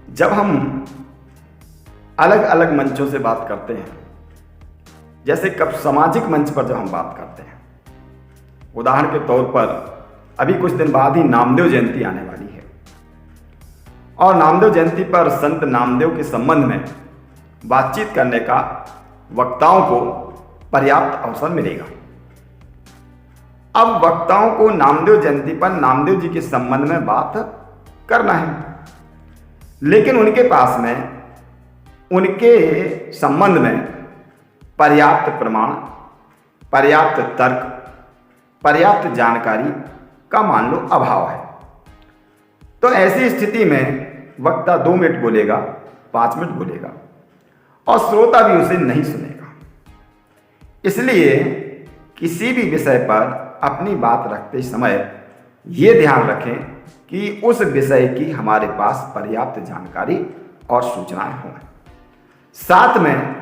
जब हम अलग अलग मंचों से बात करते हैं, जैसे कब सामाजिक मंच पर जब हम बात करते हैं, उदाहरण के तौर पर अभी कुछ दिन बाद ही नामदेव जयंती आने वाली है और नामदेव जयंती पर संत नामदेव के संबंध में बातचीत करने का वक्ताओं को पर्याप्त अवसर मिलेगा। अब वक्ताओं को नामदेव जयंती पर नामदेव जी के संबंध में बात करना है, लेकिन उनके पास में उनके संबंध में पर्याप्त प्रमाण, पर्याप्त तर्क, पर्याप्त जानकारी का मान लो अभाव है। तो ऐसी स्थिति में वक्ता 2 मिनट बोलेगा, 5 मिनट बोलेगा और श्रोता भी उसे नहीं सुनेगा। इसलिए किसी भी विषय पर अपनी बात रखते समय ये ध्यान रखें कि उस विषय की हमारे पास पर्याप्त जानकारी और सूचनाएं हों। साथ में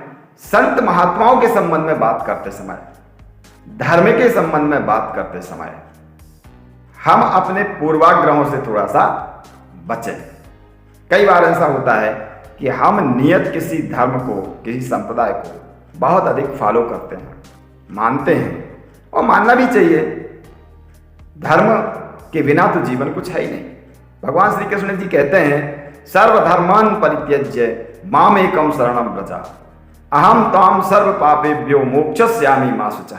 संत महात्माओं के संबंध में बात करते समय, धर्म के संबंध में बात करते समय हम अपने पूर्वाग्रहों से थोड़ा सा बचें। कई बार ऐसा होता है कि हम नियत किसी धर्म को, किसी संप्रदाय को बहुत अधिक फॉलो करते हैं, मानते हैं और मानना भी चाहिए। धर्म के बिना तो जीवन कुछ है ही नहीं। भगवान श्री कृष्ण जी कहते हैं, सर्वधर्मान् परित्यज्य मामेकं शरणं व्रज अहम त्वां सर्व पापेभ्यो मोक्षयिष्यामि मा शुचः।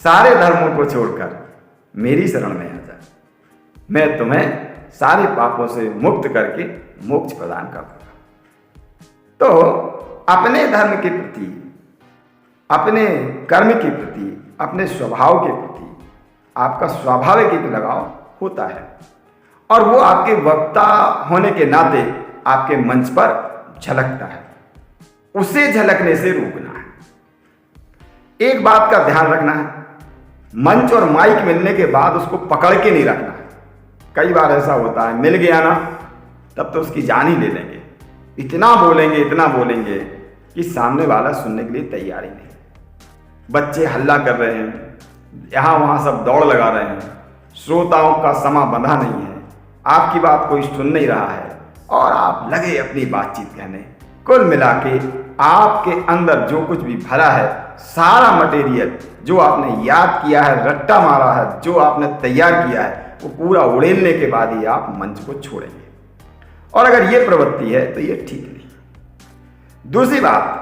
सारे धर्मों को छोड़कर मेरी शरण में आ जा, मैं तुम्हें सारे पापों से मुक्त करके मोक्ष प्रदान कर दूंगा। तो अपने धर्म के प्रति, अपने कर्म के प्रति, अपने स्वभाव के प्रति आपका स्वाभाविक एक लगाव होता है और वो आपके वक्ता होने के नाते आपके मंच पर झलकता है। उसे झलकने से रोकना है। एक बात का ध्यान रखना है, मंच और माइक मिलने के बाद उसको पकड़ के नहीं रखना है। कई बार ऐसा होता है, मिल गया ना तब तो उसकी जान ही ले लेंगे, इतना बोलेंगे कि सामने वाला सुनने के लिए तैयार ही नहीं। बच्चे हल्ला कर रहे हैं, यहाँ वहाँ सब दौड़ लगा रहे हैं, श्रोताओं का समा बंधा नहीं है, आपकी बात कोई सुन नहीं रहा है और आप लगे अपनी बातचीत कहने। कुल मिला के आपके अंदर जो कुछ भी भरा है, सारा मटेरियल जो आपने याद किया है, रट्टा मारा है, जो आपने तैयार किया है, वो पूरा उड़ेलने के बाद ही आप मंच को छोड़ेंगे। और अगर ये प्रवृत्ति है तो ये ठीक नहीं। दूसरी बात,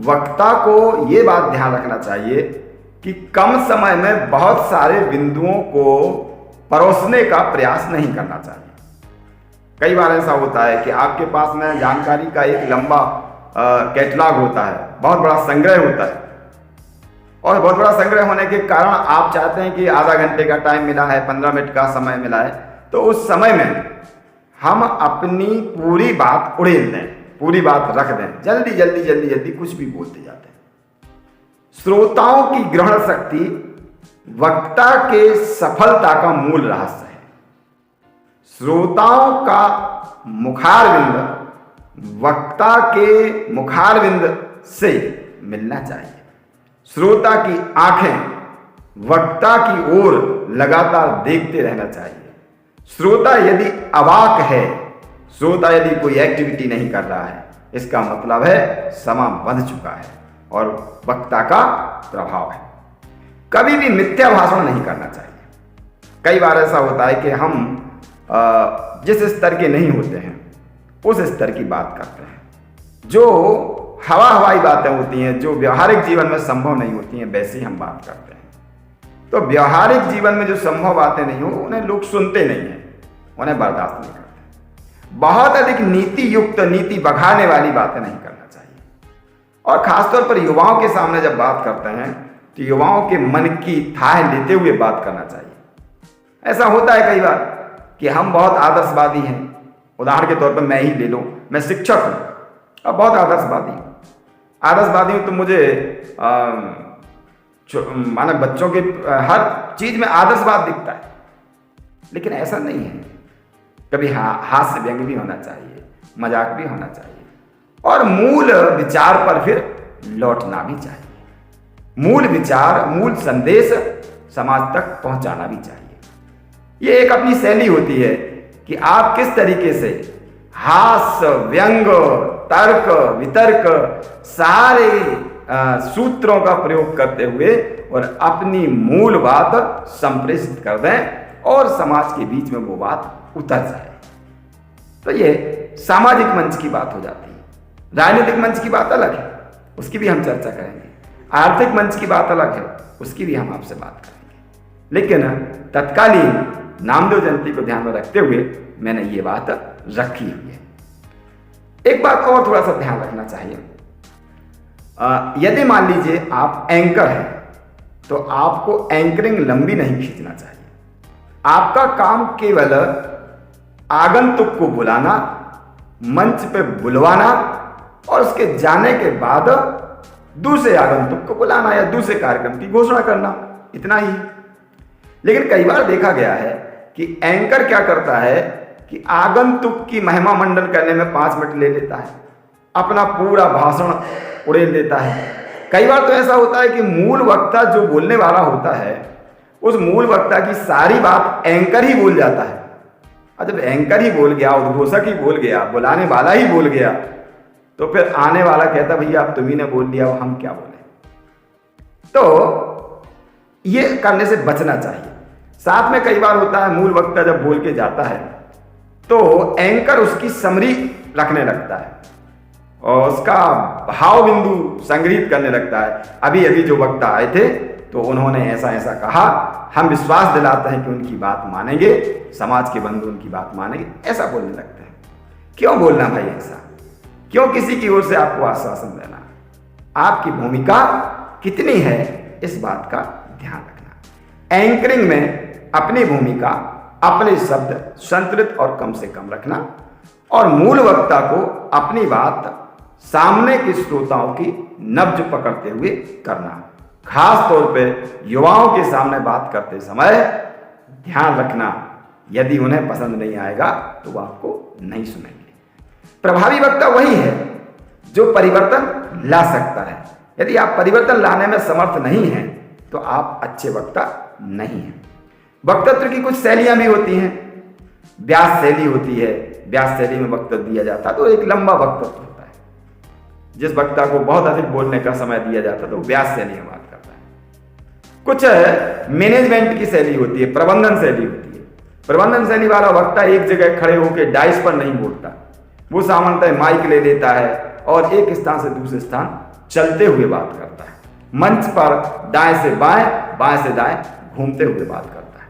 वक्ता को ये बात ध्यान रखना चाहिए कि कम समय में बहुत सारे बिंदुओं को परोसने का प्रयास नहीं करना चाहिए। कई बार ऐसा होता है कि आपके पास में जानकारी का एक लंबा कैटलॉग होता है, बहुत बड़ा संग्रह होता है और बहुत बड़ा संग्रह होने के कारण आप चाहते हैं कि आधा घंटे का टाइम मिला है, 15 मिनट का समय मिला है, तो उस समय में हम अपनी पूरी बात उड़ेल दें, पूरी बात रख दें, जल्दी कुछ भी बोलते जाते हैं। श्रोताओं की ग्रहण शक्ति वक्ता के सफलता का मूल रहस्य है। श्रोताओं का मुखारविंद वक्ता के मुखारविंद से मिलना चाहिए। श्रोता की आंखें वक्ता की ओर लगातार देखते रहना चाहिए। श्रोता यदि अवाक है, श्रोता यदि कोई एक्टिविटी नहीं कर रहा है, इसका मतलब है समा बंध चुका है और वक्ता का प्रभाव है। कभी भी मिथ्या भाषण नहीं करना चाहिए। कई बार ऐसा होता है कि हम जिस स्तर के नहीं होते हैं उस स्तर की बात करते हैं, जो हवाई बातें होती हैं, जो व्यवहारिक जीवन में संभव नहीं होती हैं, वैसी हम बात करते हैं। तो व्यवहारिक जीवन में जो संभव बातें नहीं हो उन्हें लोग सुनते नहीं हैं, उन्हें बर्दाश्त नहीं करते। बहुत अधिक नीति युक्त, नीति बघाने वाली बातें नहीं करना चाहिए। और खासतौर पर युवाओं के सामने जब बात करते हैं तो युवाओं के मन की थाह लेते हुए बात करना चाहिए। ऐसा होता है कई बार कि हम बहुत आदर्शवादी हैं। उदाहरण के तौर पर मैं ही ले लो, मैं शिक्षक हूँ और बहुत आदर्शवादी हूँ तो मुझे माना बच्चों के हर चीज में आदर्शवाद दिखता है, लेकिन ऐसा नहीं है। कभी हास्य व्यंग भी होना चाहिए, मजाक भी होना चाहिए और मूल विचार पर फिर लौटना भी चाहिए। मूल विचार, मूल संदेश समाज तक पहुंचाना भी चाहिए। ये एक अपनी शैली होती है कि आप किस तरीके से हास्य, व्यंग, तर्क, वितर्क सारे सूत्रों का प्रयोग करते हुए और अपनी मूल बात संप्रेषित कर दें और समाज के बीच में वो बात उतर जाए। तो ये सामाजिक मंच की बात हो जाती है। राजनीतिक मंच की बात अलग है, उसकी भी हम चर्चा करेंगे। आर्थिक मंच की बात अलग है, उसकी भी हम आपसे बात करेंगे। लेकिन तत्कालीन नामदेव जयंती को ध्यान में रखते हुए मैंने ये बात रखी हुई है। एक बात और थोड़ा सा ध्यान रखना चाहिए। यदि मान लीजिए आप एंकर हैं तो आपको एंकरिंग लंबी नहीं खींचना चाहिए। आपका काम केवल आगंतुक को बुलाना, मंच पे बुलवाना और उसके जाने के बाद दूसरे आगंतुक को बुलाना या दूसरे कार्यक्रम की घोषणा करना, इतना ही। लेकिन कई बार देखा गया है कि एंकर क्या करता है कि आगंतुक की महिमा मंडन करने में 5 मिनट ले लेता है, अपना पूरा भाषण उड़ेल देता है। कई बार तो ऐसा होता है कि मूल वक्ता जो बोलने वाला होता है उस मूल वक्ता की सारी बात एंकर ही बोल जाता है। और जब एंकर ही बोल गया, उद्घोषक ही बोल गया, बुलाने वाला ही बोल गया, तो फिर आने वाला कहता भैया अब तुम्ही ने बोल दिया, हम क्या बोले। तो ये करने से बचना चाहिए। साथ में कई बार होता है मूल वक्ता जब बोल के जाता है तो एंकर उसकी समरी रखने लगता है और उसका भाव बिंदु संग्रहित करने लगता है। अभी अभी जो वक्ता आए थे तो उन्होंने ऐसा ऐसा कहा, हम विश्वास दिलाते हैं कि उनकी बात मानेंगे, समाज के बंधु उनकी बात मानेंगे, ऐसा बोलने लगते हैं। क्यों बोलना भाई ऐसा? क्यों किसी की ओर से आपको आश्वासन देना? आपकी भूमिका कितनी है इस बात का ध्यान रखना। एंकरिंग में अपनी भूमिका, अपने शब्द संतुलित और कम से कम रखना और मूल वक्ता को अपनी बात सामने के श्रोताओं की नब्ज पकड़ते हुए करना। खास तौर पे युवाओं के सामने बात करते समय ध्यान रखना, यदि उन्हें पसंद नहीं आएगा तो वो आपको नहीं सुनेंगे। प्रभावी वक्ता वही है जो परिवर्तन ला सकता है। यदि आप परिवर्तन लाने में समर्थ नहीं हैं तो आप अच्छे वक्ता नहीं हैं। वक्तृत्व की कुछ शैलियां भी होती हैं। व्यास शैली होती है, व्यास शैली में वक्तव्य दिया जाता है तो एक लंबा वक्तव्य होता है। जिस वक्ता को बहुत अधिक बोलने का समय दिया जाता है तो व्यास शैली में बात करता है। कुछ मैनेजमेंट की शैली होती है, प्रबंधन शैली होती है। प्रबंधन शैली वाला वक्ता एक जगह खड़े होकर डाइस पर नहीं बोलता, वो सामान्यतः माइक ले लेता है और एक स्थान से दूसरे स्थान चलते हुए बात करता है। मंच पर दाएं से बाएं, बाएं से दाएं घूमते हुए बात करता है।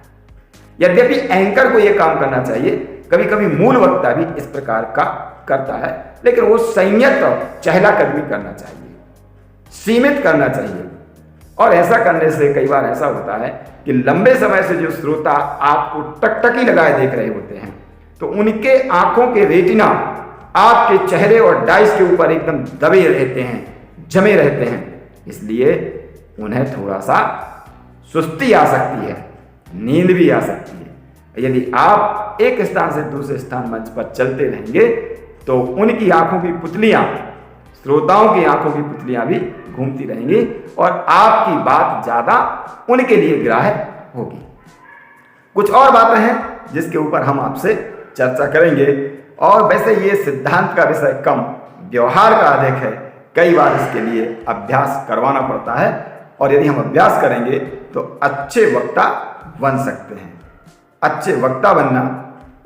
यद्यपि एंकर को यह काम करना चाहिए, कभी कभी मूल वक्ता भी इस प्रकार का करता है, लेकिन वो संयत चहलाकदमी करना चाहिए, सीमित करना चाहिए। और ऐसा करने से कई बार ऐसा होता है कि लंबे समय से जो श्रोता आपको टकटकी लगाए देख रहे होते हैं तो उनके आंखों के रेटिना आपके चेहरे और डाइस के ऊपर एकदम दबे रहते हैं, जमे रहते हैं। इसलिए उन्हें थोड़ा सा सुस्ती आ सकती है, नींद भी आ सकती है। यदि आप एक स्थान से दूसरे स्थान मंच पर चलते रहेंगे तो उनकी आंखों की पुतलियां, श्रोताओं की आंखों की पुतलियां भी घूमती रहेंगी और आपकी बात ज्यादा उनके लिए ग्राह्य होगी। कुछ और बातें हैं जिसके ऊपर हम आपसे चर्चा करेंगे। और वैसे ये सिद्धांत का विषय कम, व्यवहार का अधिक है। कई बार इसके लिए अभ्यास करवाना पड़ता है और यदि हम अभ्यास करेंगे तो अच्छे वक्ता बन सकते हैं। अच्छे वक्ता बनना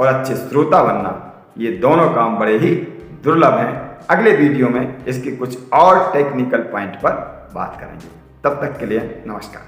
और अच्छे श्रोता बनना, ये दोनों काम बड़े ही दुर्लभ हैं। अगले वीडियो में इसके कुछ और टेक्निकल पॉइंट पर बात करेंगे। तब तक के लिए नमस्कार।